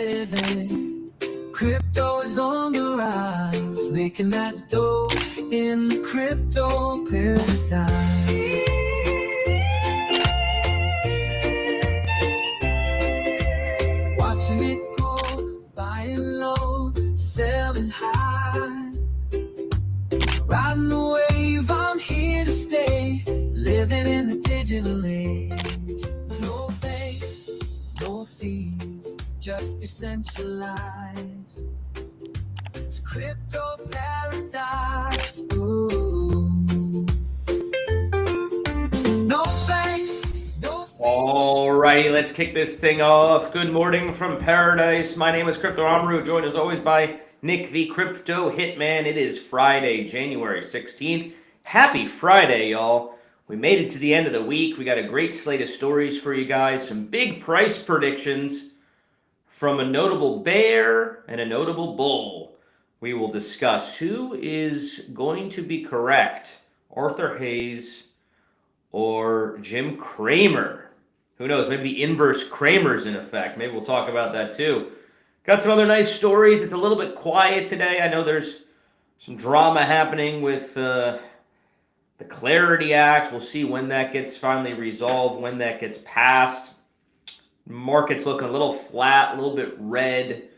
living. Crypto is on the rise, making that dough in the crypto paradigm. Watching it go, buying low, selling high. Riding the wave, I'm here to stay, living in the digital age. No banks, no fees, just decentralized. It's crypto paradise. Ooh. No banks, no fees. Alrighty, let's kick this thing off. Good morning from paradise. My name is Crypto Amru, joined as always by Nick the Crypto Hitman. It is Friday, January 16th. Happy Friday, y'all. We made it to the end of the week. We got a great slate of stories for you guys. Some big price predictions from a notable bear and a notable bull. We will discuss who is going to be correct, Arthur Hayes or Jim Cramer. Who knows? Maybe the inverse Cramer's in effect. Maybe we'll talk about that too. Got some other nice stories. It's a little bit quiet today. I know there's some drama happening with the Clarity Act. We'll see when that gets finally resolved, when that gets passed. Market's looking a little flat, a little bit red.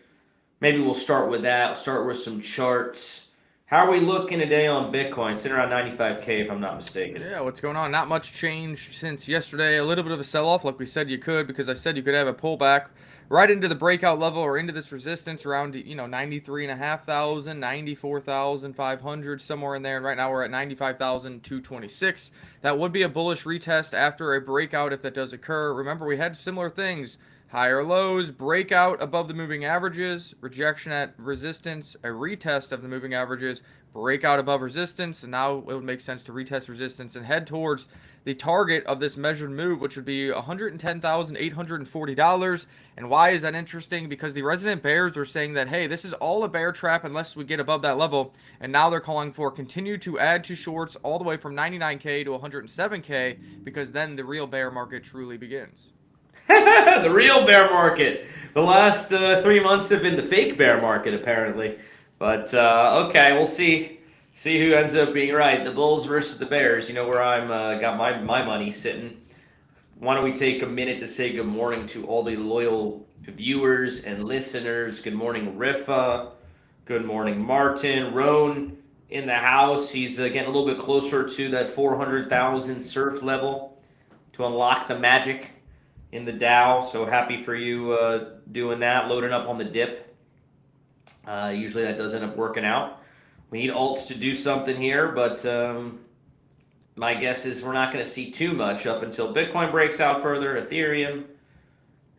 Maybe we'll start with that. We'll start with some charts. How are we looking today on Bitcoin? Sitting around 95K if I'm not mistaken. Yeah, what's going on? Not much change since yesterday. A little bit of a sell-off like we said you could, because I said you could have a pullback right into the breakout level or into this resistance around, 93,500, 94,500, somewhere in there. And right now we're at 95,226. That would be a bullish retest after a breakout if that does occur. Remember, we had similar things. Higher lows, breakout above the moving averages, rejection at resistance, a retest of the moving averages, breakout above resistance, and now it would make sense to retest resistance and head towards the target of this measured move, which would be $110,840. And why is that interesting? Because the resident bears are saying that, hey, this is all a bear trap unless we get above that level. And now they're calling for continue to add to shorts all the way from 99K to 107K, because then the real bear market truly begins. The real bear market. The last 3 months have been the fake bear market, apparently. But, okay, we'll see who ends up being right. The Bulls versus the Bears. You know where I'm got my money sitting. Why don't we take a minute to say good morning to all the loyal viewers and listeners. Good morning, Rifa. Good morning, Martin. Roan in the house. He's getting a little bit closer to that 400,000 surf level to unlock the magic in the Dow. So happy for you doing that, loading up on the dip. Usually that does end up working out. We need alts to do something here, but my guess is we're not going to see too much up until Bitcoin breaks out further, Ethereum,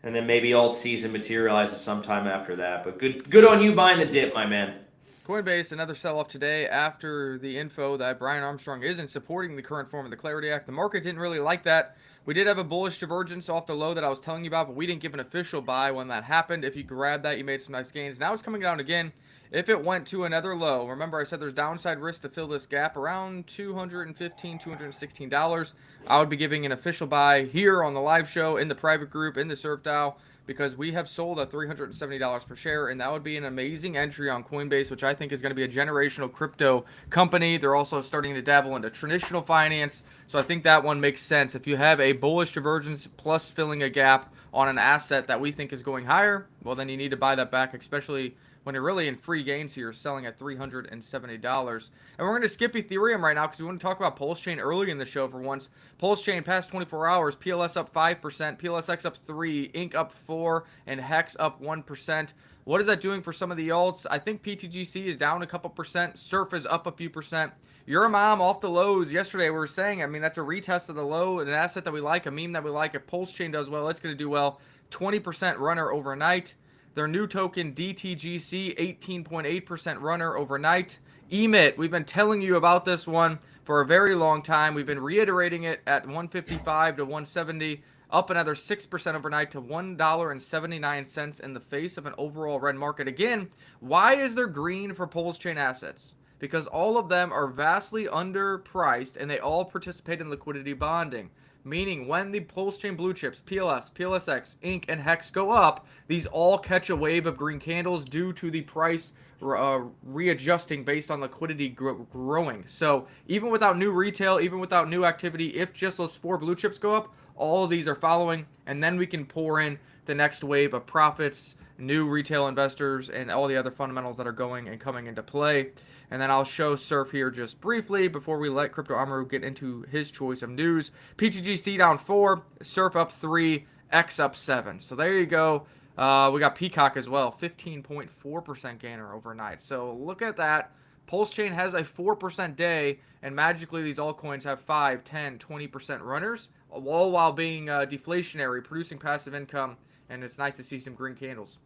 and then maybe alt season materializes sometime after that. But good on you buying the dip, my man. Coinbase, another sell-off today after the info that Brian Armstrong isn't supporting the current form of the Clarity Act. The market didn't really like that. We did have a bullish divergence off the low that I was telling you about, but we didn't give an official buy when that happened. If you grabbed that, you made some nice gains. Now it's coming down again. If it went to another low, remember I said there's downside risk to fill this gap around $215, $216. I would be giving an official buy here on the live show, in the private group, in the SurfDAO, because we have sold at $370 per share, and that would be an amazing entry on Coinbase, which I think is going to be a generational crypto company. They're also starting to dabble into traditional finance, so I think that one makes sense. If you have a bullish divergence plus filling a gap on an asset that we think is going higher, well, then you need to buy that back, especially when you're really in free gains here, selling at $370. And we're going to skip Ethereum right now because we want to talk about Pulse Chain early in the show for once. Pulse Chain past 24 hours, PLS up 5%, PLSX up 3%, Inc up 4%, and Hex up 1%. What is that doing for some of the alts? I think PTGC is down a couple percent. Surf is up a few percent. Your mom off the lows yesterday. We were saying, I mean, that's a retest of the low, an asset that we like, a meme that we like. If Pulse Chain does well, it's going to do well. 20% runner overnight. Their new token, DTGC, 18.8% runner overnight. EMIT, we've been telling you about this one for a very long time. We've been reiterating it at 155 to 170, up another 6% overnight to $1.79 in the face of an overall red market. Again, why is there green for Pulse Chain assets? Because all of them are vastly underpriced and they all participate in liquidity bonding. meaning when the pulse chain blue chips, PLS, PLSX, Inc., and Hex go up, these all catch a wave of green candles due to the price readjusting based on liquidity growing. So even without new retail, even without new activity, if just those 4 blue chips go up, all of these are following, and then we can pour in the next wave of profits, new retail investors, and all the other fundamentals that are going and coming into play. And then I'll show Surf here just briefly before we let Crypto Amaru get into his choice of news. PTGC down 4, Surf up 3, X up 7. So there you go. We got Peacock as well, 15.4% gainer overnight. So look at that. Pulse Chain has a 4% day, and magically these altcoins have 5, 10, 20% runners, all while being deflationary, producing passive income, and it's nice to see some green candles.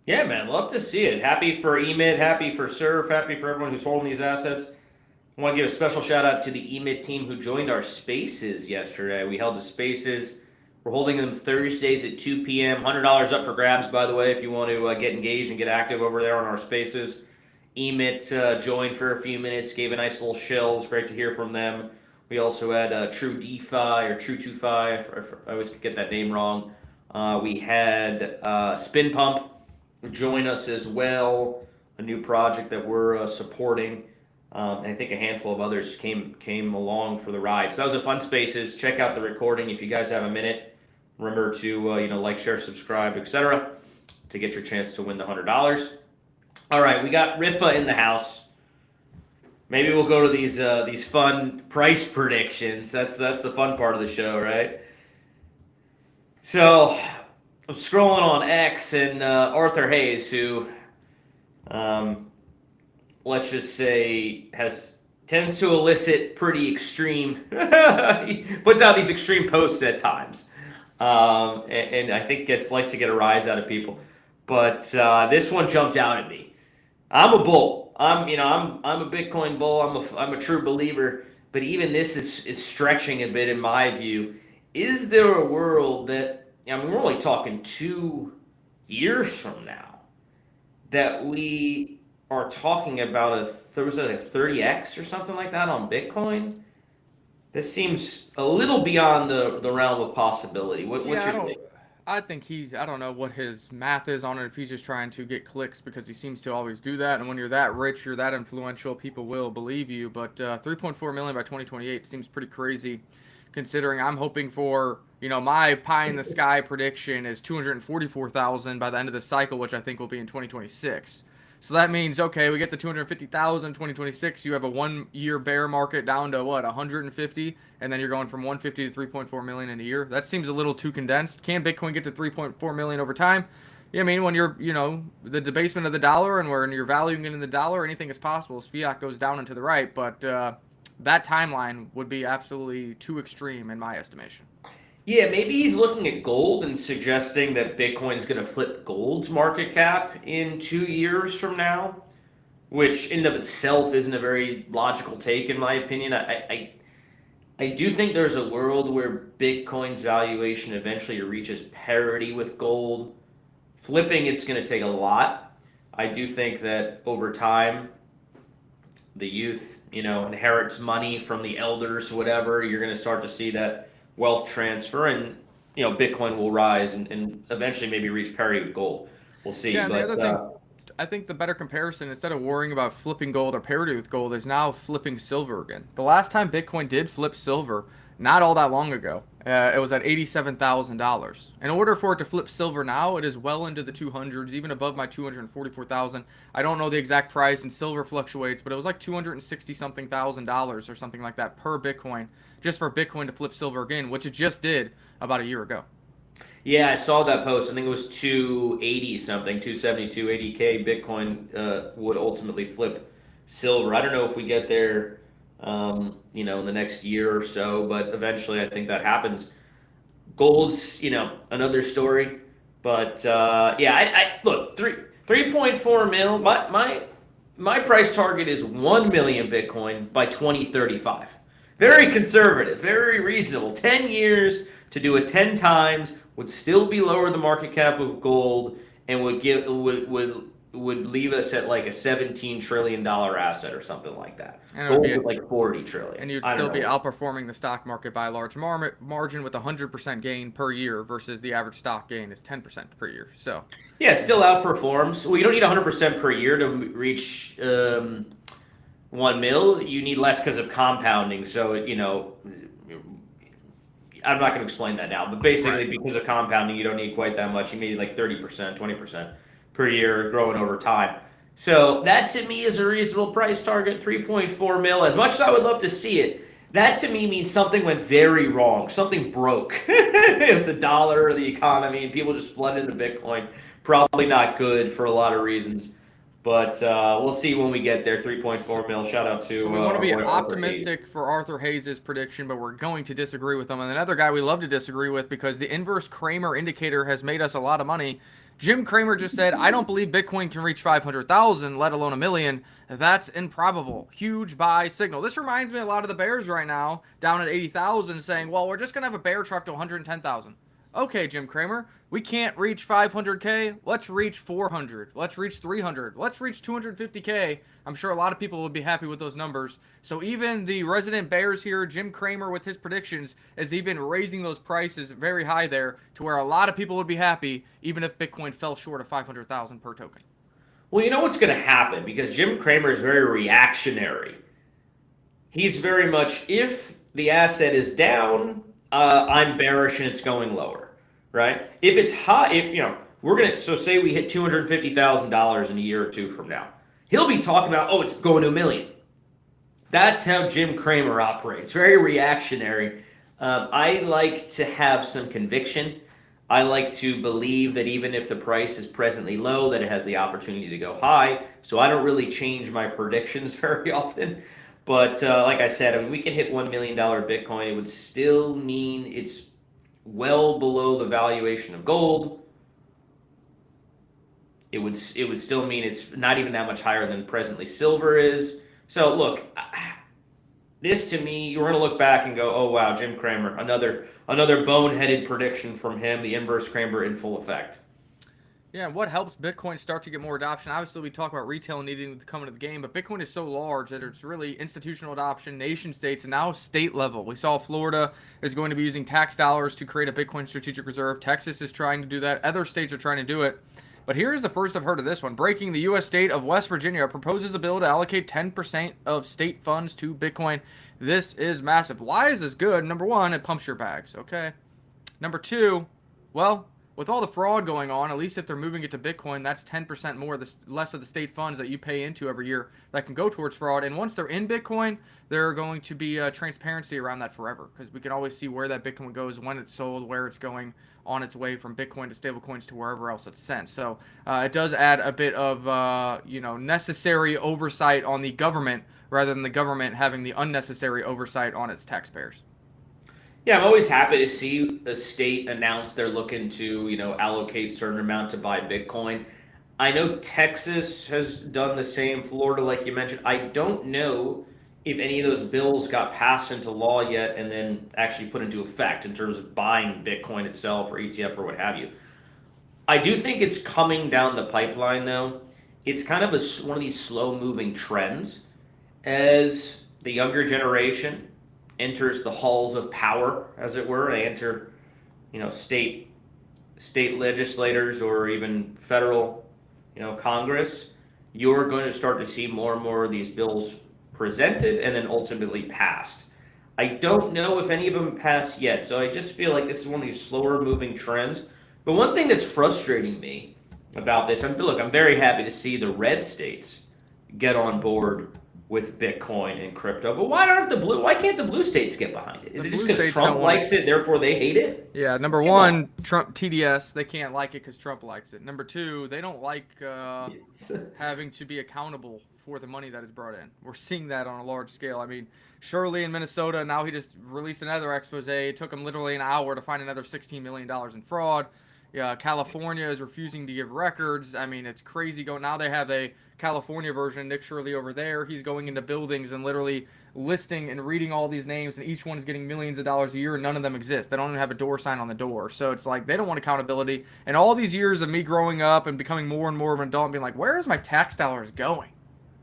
Yeah, man, love to see it. Happy for EMIT, happy for Surf, happy for everyone who's holding these assets. I want to give a special shout out to the EMIT team who joined our spaces yesterday. We held the spaces. We're holding them Thursdays at 2 p.m. $100 up for grabs, by the way, if you want to get engaged and get active over there on our spaces. EMIT joined for a few minutes, gave a nice little shill. It was great to hear from them. We also had True DeFi or True 2Fi. I always get that name wrong. We had Spin Pump join us as well, a new project that we're supporting. And I think a handful of others came along for the ride. So that was a fun spaces. Check out the recording if you guys have a minute. Remember to like, share, subscribe, etc. to get your chance to win the $100. All right, we got Rifa in the house. Maybe we'll go to these fun price predictions. That's the fun part of the show, right? So I'm scrolling on X, and Arthur Hayes, who let's just say tends to elicit pretty extreme. He puts out these extreme posts at times, and I think likes to get a rise out of people. But this one jumped out at me. I'm a bull. I'm a Bitcoin bull. I'm a true believer. But even this is stretching a bit in my view. Is there a world that, we're only talking 2 years from now, that we are talking about a 30x or something like that on Bitcoin? This seems a little beyond the realm of possibility. What's your take? I think I don't know what his math is on it, if he's just trying to get clicks, because he seems to always do that. And when you're that rich, you're that influential, people will believe you. But 3.4 million by 2028 seems pretty crazy, considering I'm hoping for, my pie in the sky prediction is 244,000 by the end of the cycle, which I think will be in 2026. So that means, okay, we get to 250,000 in 2026. You have a 1 year bear market down to 150, and then you're going from 150 to 3.4 million in a year. That seems a little too condensed. Can Bitcoin get to 3.4 million over time? Yeah, when you're, the debasement of the dollar, and when you're valuing it in the dollar, anything is possible as fiat goes down and to the right. But that timeline would be absolutely too extreme in my estimation. Yeah, maybe he's looking at gold and suggesting that Bitcoin is going to flip gold's market cap in 2 years from now, which in and of itself isn't a very logical take, in my opinion. I do think there's a world where Bitcoin's valuation eventually reaches parity with gold. Flipping, it's going to take a lot. I do think that over time, the youth, inherits money from the elders, whatever. You're going to start to see that wealth transfer, and Bitcoin will rise and eventually maybe reach parity with gold. We'll see. Yeah, and the other thing, I think the better comparison, instead of worrying about flipping gold or parity with gold, is now flipping silver again. The last time Bitcoin did flip silver, not all that long ago, it was at $87,000. In order for it to flip silver now, it is well into the 200s, even above my 244,000. I don't know the exact price, and silver fluctuates, but it was like $260-something thousand or something like that per Bitcoin, just for Bitcoin to flip silver again, which it just did about a year ago. Yeah, I saw that post. I think it was 280 something, 270, 280K Bitcoin would ultimately flip silver. I don't know if we get there, in the next year or so, but eventually I think that happens. Gold's, another story. But I look, 3.4 mil. My price target is 1 million Bitcoin by 2035. Very conservative, very reasonable. 10 years to do it 10 times would still be lower the market cap of gold, and would would leave us at like a $17 trillion asset or something like that. And it would Gold be at like 40 trillion. and you'd I don't still be know. outperforming the stock market by a large margin with 100% gain per year versus the average stock gain is 10% per year. So, Yeah, still outperforms. Well, you don't need 100% per year to reach 1 mil. You need less because of compounding. So, I'm not going to explain that now, but basically, right. because of compounding, you don't need quite that much. You need like 30%, 20% per year growing over time. So, that to me is a reasonable price target, 3.4 mil. As much as I would love to see it, that to me means something went very wrong. Something broke. If the dollar or the economy and people just flooded into Bitcoin, probably not good for a lot of reasons. But we'll see when we get there. 3.4 mil. Shout out So to we want to our be boy Arthur Hayes. optimistic for Arthur Hayes' prediction, but we're going to disagree with him. And another guy we love to disagree with because the inverse Cramer indicator has made us a lot of money. Jim Cramer just said, I don't believe Bitcoin can reach 500,000, let alone a million. That's improbable. Huge buy signal. This reminds me a lot of the bears right now, down at 80,000, saying, well, we're just going to have a bear truck to 110,000. Okay, Jim Cramer, we can't reach 500K. Let's reach 400. Let's reach 300. Let's reach 250K. I'm sure a lot of people would be happy with those numbers. So even the resident bears here, Jim Cramer with his predictions, is even raising those prices very high there to where a lot of people would be happy even if Bitcoin fell short of 500,000 per token. Well, you know what's going to happen because Jim Cramer is very reactionary. He's very much, if the asset is down, I'm bearish and it's going lower, right? If it's high, so say we hit $250,000 in a year or two from now, he'll be talking about, oh, it's going to a million. That's how Jim Cramer operates. Very reactionary. I like to have some conviction. I like to believe that even if the price is presently low, that it has the opportunity to go high. So I don't really change my predictions very often. But like I said, I mean, we can hit $1 million Bitcoin. It would still mean it's well below the valuation of gold. It would still mean it's not even that much higher than presently silver is. So look, this to me, you're going to look back and go, oh wow, Jim Cramer, another boneheaded prediction from him, the inverse Cramer in full effect. Yeah, what helps Bitcoin start to get more adoption? Obviously, we talk about retail needing to come into the game, but Bitcoin is so large that it's really institutional adoption, nation states, and now state level. We saw Florida is going to be using tax dollars to create a Bitcoin strategic reserve. Texas is trying to do that. Other states are trying to do it. But here's the first I've heard of this one. Breaking: the U.S. state of West Virginia proposes a bill to allocate 10% of state funds to Bitcoin. This is massive. Why is this good? Number one, it pumps your bags, okay? Number two, well, with all the fraud going on, at least if they're moving it to Bitcoin, that's 10% more, less of the state funds that you pay into every year that can go towards fraud. And once they're in Bitcoin, there are going to be transparency around that forever because we can always see where that Bitcoin goes, when it's sold, where it's going on its way from Bitcoin to stablecoins to wherever else it's sent. So it does add a bit of necessary oversight on the government rather than the government having the unnecessary oversight on its taxpayers. Yeah, I'm always happy to see a state announce they're looking to, allocate a certain amount to buy Bitcoin. I know Texas has done the same, Florida, like you mentioned. I don't know if any of those bills got passed into law yet and then actually put into effect in terms of buying Bitcoin itself or ETF or what have you. I do think it's coming down the pipeline, though. It's kind of one of these slow-moving trends as the younger generation enters the halls of power, as it were. They enter, state legislators or even federal, Congress. You're going to start to see more and more of these bills presented and then ultimately passed. I don't know if any of them passed yet, so I just feel like this is one of these slower moving trends. But one thing that's frustrating me about this, I'm very happy to see the red states get on board with Bitcoin and crypto, but why can't the blue states get behind it? Is it just because Trump likes it, therefore they hate it? Yeah, number one, Trump TDS, they can't like it because Trump likes it. Number two, they don't like having to be accountable for the money that is brought in. We're seeing that on a large scale. I mean, Shirley in Minnesota, now he just released another expose. It took him literally an hour to find another $16 million in fraud. California is refusing to give records. I mean, it's crazy going. Now they have a California version, Nick Shirley over there. He's going into buildings and literally listing and reading all these names, and each one is getting millions of dollars a year, and none of them exist. They don't even have a door sign on the door. So it's like they don't want accountability. And all these years of me growing up and becoming more and more of an adult and being like, where is my tax dollars going?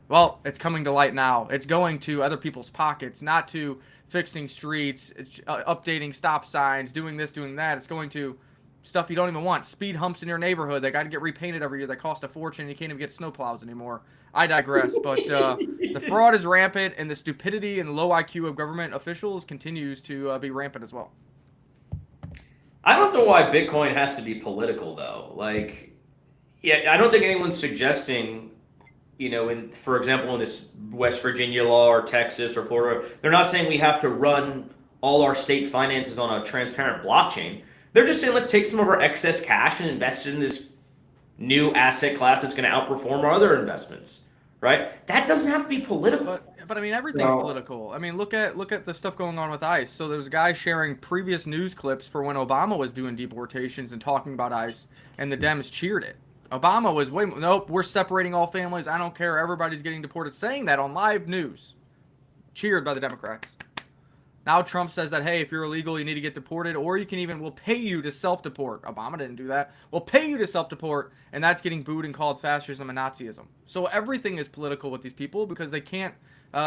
Well, it's coming to light now. It's going to other people's pockets, not to fixing streets, updating stop signs, doing this, doing that. It's going to stuff you don't even want. Speed humps in your neighborhood that got to get repainted every year that cost a fortune. You can't even get snowplows anymore. I digress. But the fraud is rampant, and the stupidity and low IQ of government officials continues to be rampant as well. I don't know why Bitcoin has to be political, though. Like, yeah, I don't think anyone's suggesting, for example, in this West Virginia law or Texas or Florida, they're not saying we have to run all our state finances on a transparent blockchain. They're just saying let's take some of our excess cash and invest it in this new asset class that's going to outperform our other investments, right? That doesn't have to be political. But I mean, everything's political. I mean, look at the stuff going on with ICE. So there's a guy sharing previous news clips for when Obama was doing deportations and talking about ICE, and the Dems cheered it. Obama was, nope, we're separating all families. I don't care. Everybody's getting deported. Saying that on live news. Cheered by the Democrats. Now Trump says that, hey, if you're illegal, you need to get deported, or we'll pay you to self-deport. Obama didn't do that. We'll pay you to self-deport, and that's getting booed and called fascism and Nazism. So everything is political with these people because they can't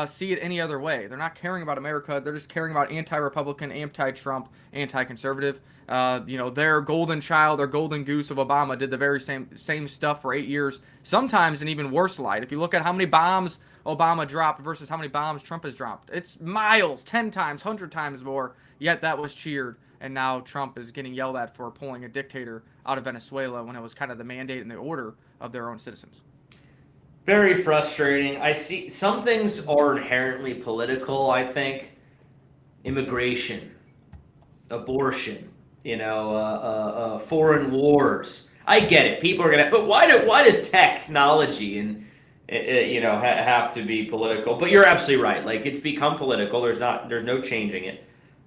see it any other way. They're not caring about America. They're just caring about anti-Republican, anti-Trump, anti-conservative. Their golden child, their golden goose of Obama did the very same stuff for 8 years, sometimes in even worse light. If you look at how many bombs Obama dropped versus how many bombs Trump has dropped, it's miles, 10 times, 100 times more, yet that was cheered. And now Trump is getting yelled at for pulling a dictator out of Venezuela when it was kind of the mandate and the order of their own citizens. Very frustrating. I see some things are inherently political, I think. Immigration, abortion, foreign wars. I get it. People are going to, but why does technology and have to be political? But you're absolutely right. Like, it's become political. There's no changing it.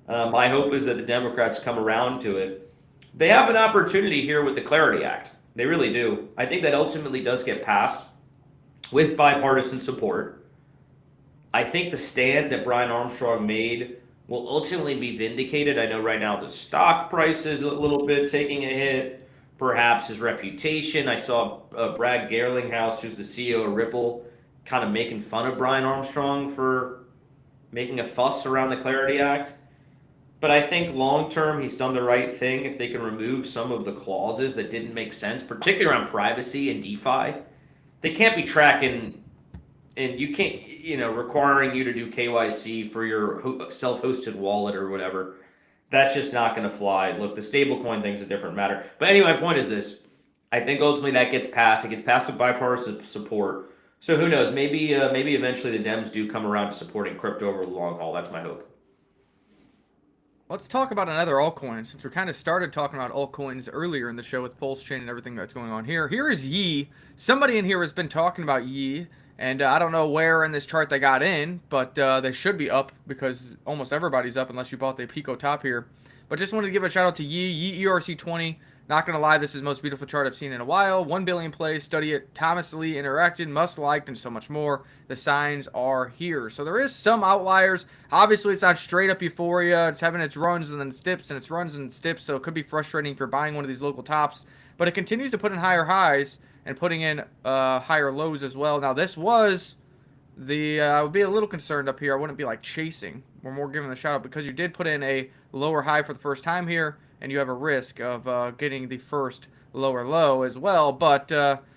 My hope is that the Democrats come around to it. They have an opportunity here with the Clarity Act. They really do. I think that ultimately does get passed with bipartisan support. I think the stand that Brian Armstrong made will ultimately be vindicated. I know right now the stock price is a little bit taking a hit, perhaps his reputation. I saw Brad Garlinghouse, who's the CEO of Ripple, kind of making fun of Brian Armstrong for making a fuss around the Clarity Act. But I think long-term, he's done the right thing if they can remove some of the clauses that didn't make sense, particularly around privacy and DeFi. They can't be tracking, and you can't, requiring you to do KYC for your self-hosted wallet or whatever. That's just not going to fly. Look, the stablecoin thing's a different matter. But anyway, my point is this. I think ultimately that gets passed. It gets passed with bipartisan support. So who knows? Maybe eventually the Dems do come around to supporting crypto over the long haul. That's my hope. Let's talk about another altcoin, since we kind of started talking about altcoins earlier in the show with Pulse Chain and everything that's going on here. Here is Yi. Somebody in here has been talking about Yi, and I don't know where in this chart they got in, but they should be up because almost everybody's up unless you bought the Pico top here. But just wanted to give a shout out to Yi ERC20. Not going to lie, this is the most beautiful chart I've seen in a while. 1 billion plays, study it. Thomas Lee interacted, must liked, and so much more. The signs are here. So there is some outliers. Obviously, it's not straight up euphoria. It's having its runs and then its dips, and its runs and its dips. So it could be frustrating if you're buying one of these local tops. But it continues to put in higher highs and putting in higher lows as well. Now, this was I would be a little concerned up here. I wouldn't be like chasing. We're more giving the shout out because you did put in a lower high for the first time here, and you have a risk of getting the first lower low as well. But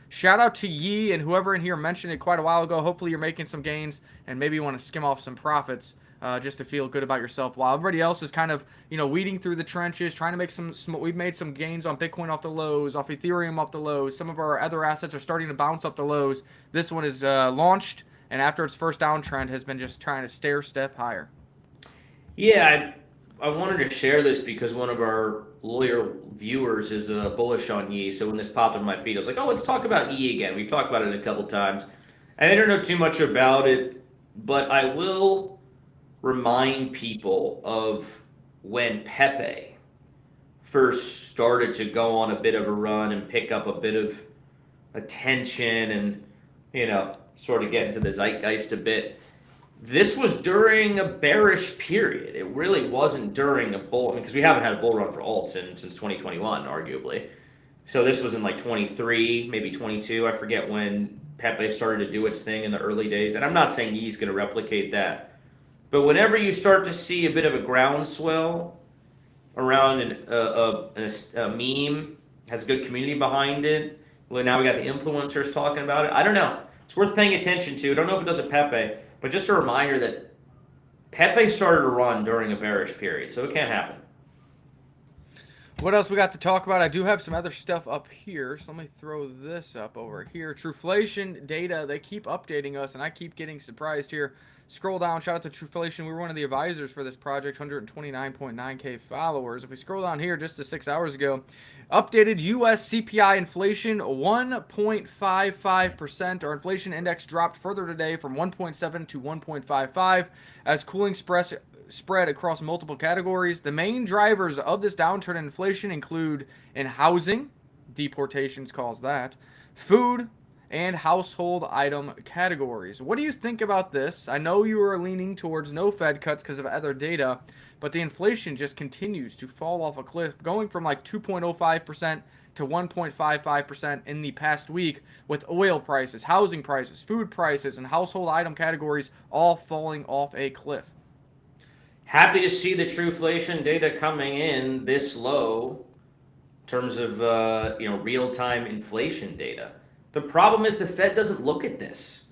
shout out to Yi and whoever in here mentioned it quite a while ago. Hopefully you're making some gains, and maybe you want to skim off some profits just to feel good about yourself, while everybody else is kind of, weeding through the trenches, trying to make we've made some gains on Bitcoin off the lows, off Ethereum off the lows. Some of our other assets are starting to bounce off the lows. This one is launched, and after its first downtrend has been just trying to stair step higher. Yeah, I wanted to share this because one of our loyal viewers is bullish on Yi. So when this popped in my feed, I was like, oh, let's talk about Yi again. We've talked about it a couple times. I don't know too much about it, but I will remind people of when Pepe first started to go on a bit of a run and pick up a bit of attention and, sort of get into the zeitgeist a bit, this was during a bearish period. It really wasn't during a bull, because we haven't had a bull run for alts since 2021, arguably. So this was in like 23, maybe 22. I forget when Pepe started to do its thing in the early days. And I'm not saying he's going to replicate that. But whenever you start to see a bit of a groundswell around a meme, has a good community behind it. Well, now we got the influencers talking about it. I don't know. It's worth paying attention to. I don't know if it does a Pepe, but just a reminder that Pepe started to run during a bearish period, so it can't happen. What else we got to talk about? I do have some other stuff up here, so let me throw this up over here. Truflation data, they keep updating us, and I keep getting surprised here. Scroll down, shout out to Truflation. We were one of the advisors for this project, 129.9K followers. If we scroll down here just to 6 hours ago, updated U.S. CPI inflation 1.55%. Our inflation index dropped further today from 1.7 to 1.55 as cooling spread across multiple categories. The main drivers of this downturn in inflation include in housing, deportations calls that, food, and household item categories. What do you think about this? I know you are leaning towards no Fed cuts because of other data, but the inflation just continues to fall off a cliff, going from like 2.05% to 1.55% in the past week, with oil prices, housing prices, food prices, and household item categories all falling off a cliff. Happy to see the Truflation data coming in this low in terms of real-time inflation data. The problem is the Fed doesn't look at this.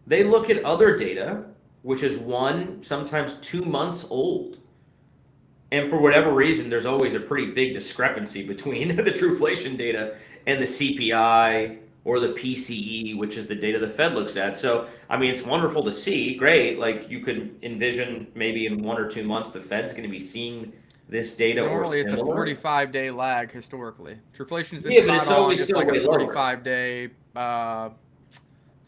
They look at other data, which is 1, sometimes 2 months old. And for whatever reason, there's always a pretty big discrepancy between the Truflation data and the CPI or the PCE, which is the data the Fed looks at. So, I mean, it's wonderful to see. Great. Like, you could envision maybe in 1 or 2 months, the Fed's going to be seeing this data. Normally, it's a 45-day lag historically. Truflation's been but it's always still like a way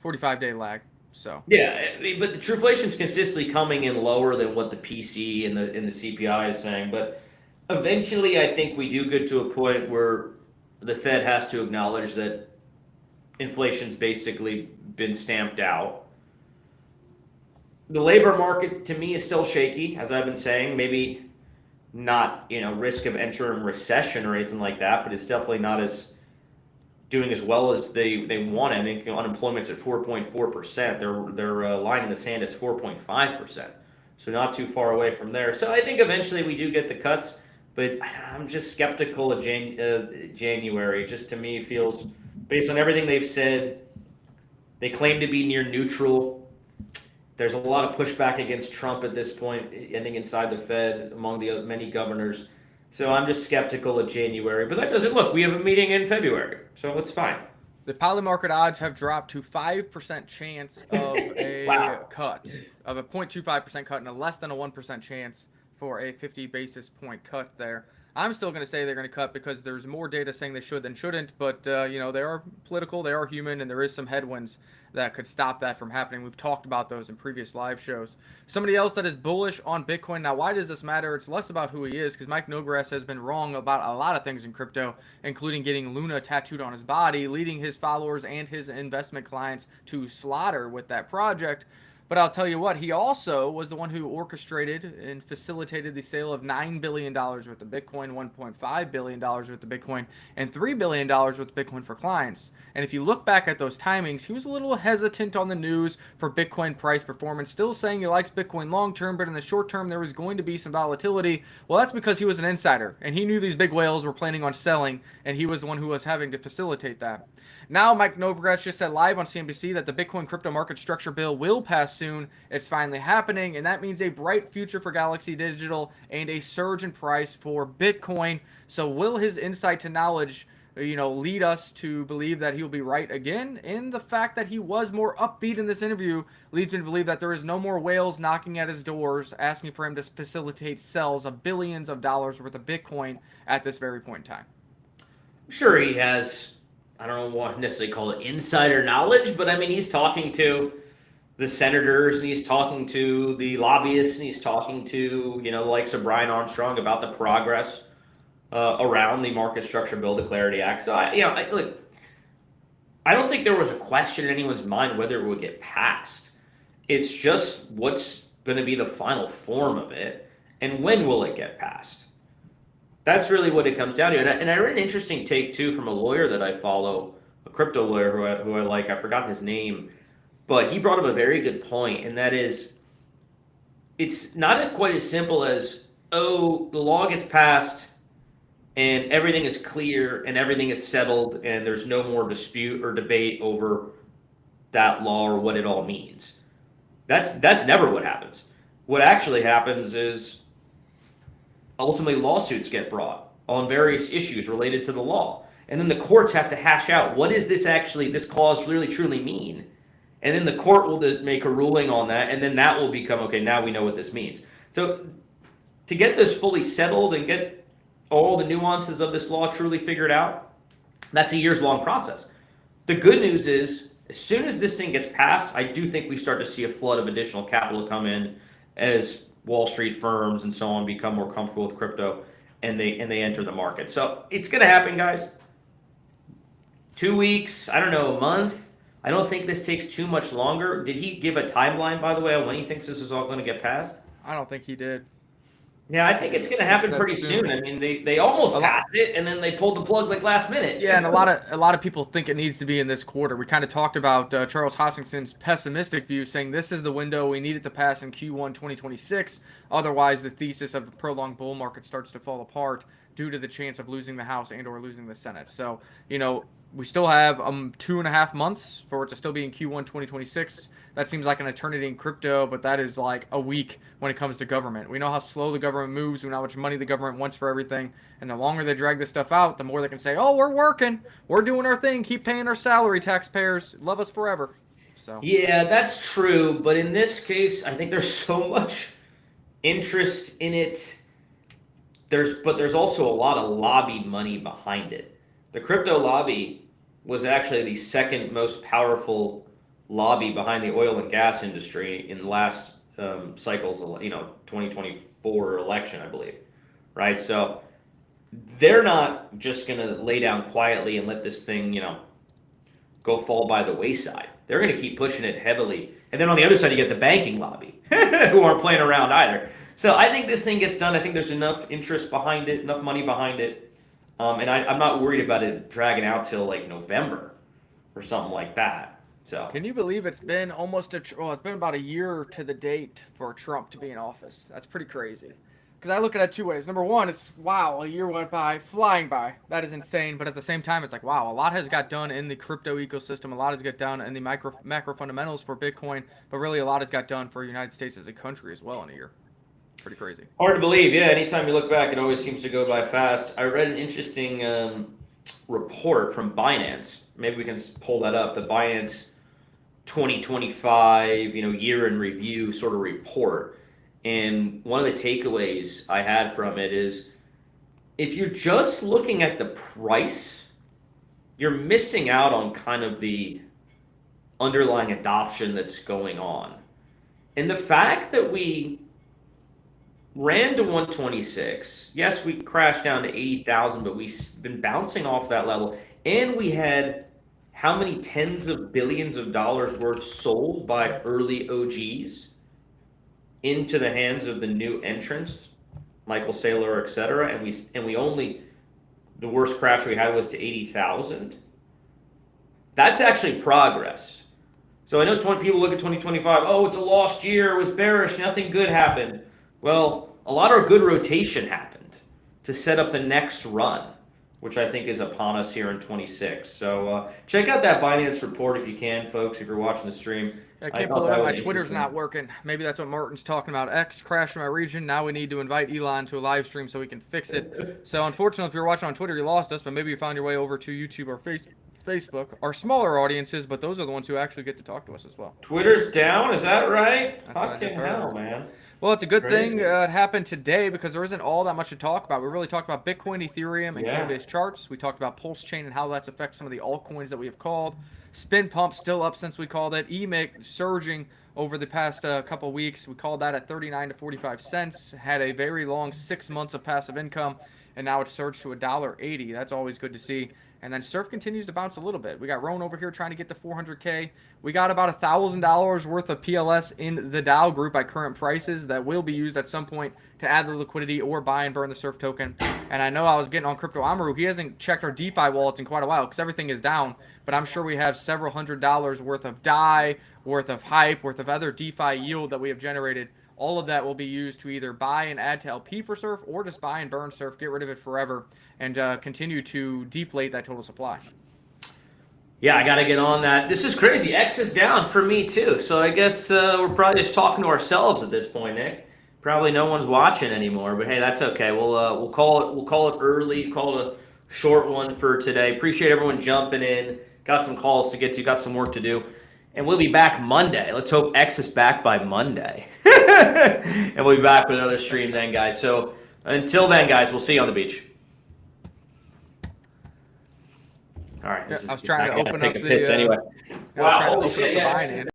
45-day lag. So yeah, but the Truflation's consistently coming in lower than what the PC and the CPI is saying. But eventually, I think we do get to a point where the Fed has to acknowledge that inflation's basically been stamped out. The labor market, to me, is still shaky, as I've been saying. Maybe not, risk of entering recession or anything like that, but it's definitely not doing as well as they want. I think unemployment's at 4.4%. Their line in the sand is 4.5%. So not too far away from there. So I think eventually we do get the cuts, but I'm just skeptical of January. It just, to me, feels, based on everything they've said, they claim to be near neutral. There's a lot of pushback against Trump at this point, I think, inside the Fed, among the many governors. So I'm just skeptical of January. But that doesn't look. We have a meeting in February, so it's fine. The polymarket odds have dropped to 5% chance of a cut, of a 0.25% cut, and a less than a 1% chance for a 50 basis point cut there. I'm still going to say they're going to cut because there's more data saying they should than shouldn't, but, they are political, they are human, and there is some headwinds that could stop that from happening. We've talked about those in previous live shows. Somebody else that is bullish on Bitcoin. Now, why does this matter? It's less about who he is, because Mike Nograss has been wrong about a lot of things in crypto, including getting Luna tattooed on his body, leading his followers and his investment clients to slaughter with that project. But I'll tell you what, he also was the one who orchestrated and facilitated the sale of $9 billion worth of Bitcoin, $1.5 billion worth of Bitcoin, and $3 billion worth of Bitcoin for clients. And if you look back at those timings, he was a little hesitant on the news for Bitcoin price performance, still saying he likes Bitcoin long term, but in the short term there was going to be some volatility. Well, that's because he was an insider, and he knew these big whales were planning on selling, and he was the one who was having to facilitate that. Now, Mike Novogratz just said live on CNBC that the Bitcoin crypto market structure bill will pass soon. It's finally happening, and that means a bright future for Galaxy Digital and a surge in price for Bitcoin. So will his insight to knowledge, lead us to believe that he'll be right again? And the fact that he was more upbeat in this interview leads me to believe that there is no more whales knocking at his doors asking for him to facilitate sells of billions of dollars worth of Bitcoin at this very point in time. Sure, he has, I don't want to necessarily call it insider knowledge, but I mean, he's talking to the senators, and he's talking to the lobbyists, and he's talking to, the likes of Brian Armstrong about the progress around the Market Structure Bill, the Clarity Act. So look, I don't think there was a question in anyone's mind whether it would get passed. It's just what's going to be the final form of it, and when will it get passed? That's really what it comes down to. And I read an interesting take too from a lawyer that I follow, a crypto lawyer who I like. I forgot his name, but he brought up a very good point, and that is, it's not quite as simple as, oh, the law gets passed and everything is clear and everything is settled and there's no more dispute or debate over that law or what it all means. That's never what happens. What actually happens is ultimately lawsuits get brought on various issues related to the law. And then the courts have to hash out, what does this clause really truly mean? And then the court will make a ruling on that, and then that will become, okay, now we know what this means. So to get this fully settled and get all the nuances of this law truly figured out, that's a years-long process. The good news is, as soon as this thing gets passed, I do think we start to see a flood of additional capital come in as Wall Street firms and so on become more comfortable with crypto and they enter the market. So it's going to happen, guys. 2 weeks, I don't know, a month. I don't think this takes too much longer. Did he give a timeline, by the way, on when he thinks this is all going to get passed? I don't think he did. Yeah, I think it's going to happen pretty soon. I mean, they almost passed it, and then they pulled the plug like last minute. Yeah, and a lot of people think it needs to be in this quarter. We kind of talked about Charles Hoskinson's pessimistic view, saying this is the window we need it to pass in Q1 2026. Otherwise, the thesis of the prolonged bull market starts to fall apart due to the chance of losing the House and/or losing the Senate. So, we still have 2.5 months for it to still be in Q1 2026. That seems like an eternity in crypto, but that is like a week when it comes to government. We know how slow the government moves. We know how much money the government wants for everything. And the longer they drag this stuff out, the more they can say, oh, we're working. We're doing our thing. Keep paying our salary, taxpayers. Love us forever. So yeah, that's true. But in this case, I think there's so much interest in it. There's also a lot of lobby money behind it. The crypto lobby was actually the second most powerful lobby behind the oil and gas industry in the last cycle's 2024 election, I believe, right? So they're not just going to lay down quietly and let this thing, go fall by the wayside. They're going to keep pushing it heavily. And then on the other side, you get the banking lobby, who aren't playing around either. So I think this thing gets done. I think there's enough interest behind it, enough money behind it. And I'm not worried about it dragging out till like November or something like that. So can you believe it's been it's been about a year to the date for Trump to be in office? That's pretty crazy. Because I look at it two ways. Number one, it's wow, a year went by, flying by. That is insane. But at the same time, it's like, wow, a lot has got done in the crypto ecosystem. A lot has got done in the macro fundamentals for Bitcoin. But really, a lot has got done for the United States as a country as well in a year. Pretty crazy. Hard to believe, yeah. Anytime you look back, it always seems to go by fast. I read an interesting report from Binance. Maybe we can pull that up. The Binance 2025, year in review sort of report. And one of the takeaways I had from it is, if you're just looking at the price, you're missing out on kind of the underlying adoption that's going on. And the fact that we ran to 126. Yes, we crashed down to 80,000, but we've been bouncing off that level. And we had how many tens of billions of dollars worth sold by early OGs into the hands of the new entrants, Michael Saylor, et cetera. And we only, the worst crash we had was to 80,000. That's actually progress. So I know people look at 2025, oh, it's a lost year, it was bearish, nothing good happened. Well, a lot of good rotation happened to set up the next run, which I think is upon us here in 26. So check out that Binance report if you can, folks, if you're watching the stream. I can't pull it up. My Twitter's not working. Maybe that's what Martin's talking about. X crashed in my region. Now we need to invite Elon to a live stream so we can fix it. So unfortunately, if you're watching on Twitter, you lost us, but maybe you found your way over to YouTube or Facebook. Our smaller audiences, but those are the ones who actually get to talk to us as well. Twitter's down, is that right? That's fucking hell, man. Well, it's a good thing it happened today because there isn't all that much to talk about. We really talked about Bitcoin, Ethereum, and Coinbase charts. We talked about Pulse Chain and how that's affects some of the altcoins that we have called. Spin Pump still up since we called it. EMIC surging over the past couple weeks. We called that at 39 to 45 cents. Had a very long 6 months of passive income. and now it's surged to $1.80. That's always good to see. And then Surf continues to bounce a little bit. We got Roan over here trying to get to 400K. We got about $1,000 worth of PLS in the Dow group at current prices that will be used at some point to add the liquidity or buy and burn the Surf token. And I know I was getting on Crypto Amaru. He hasn't checked our DeFi wallets in quite a while because everything is down. But I'm sure we have several $100s worth of DAI, worth of hype, worth of other DeFi yield that we have generated. All of that will be used to either buy and add to LP for Surf or just buy and burn Surf, get rid of it forever, and continue to deflate that total supply. Yeah, I got to get on that. This is crazy. X is down for me too. So I guess we're probably just talking to ourselves at this point, Nick. Probably no one's watching anymore, but hey, that's okay. We'll call it early. Call it a short one for today. Appreciate everyone jumping in. Got some calls to get to. Got some work to do. And we'll be back Monday. Let's hope X is back by Monday. And we'll be back with another stream then, guys. So until then, guys, we'll see you on the beach. All right. I was trying to open up the anyway. Wow, holy shit, yeah.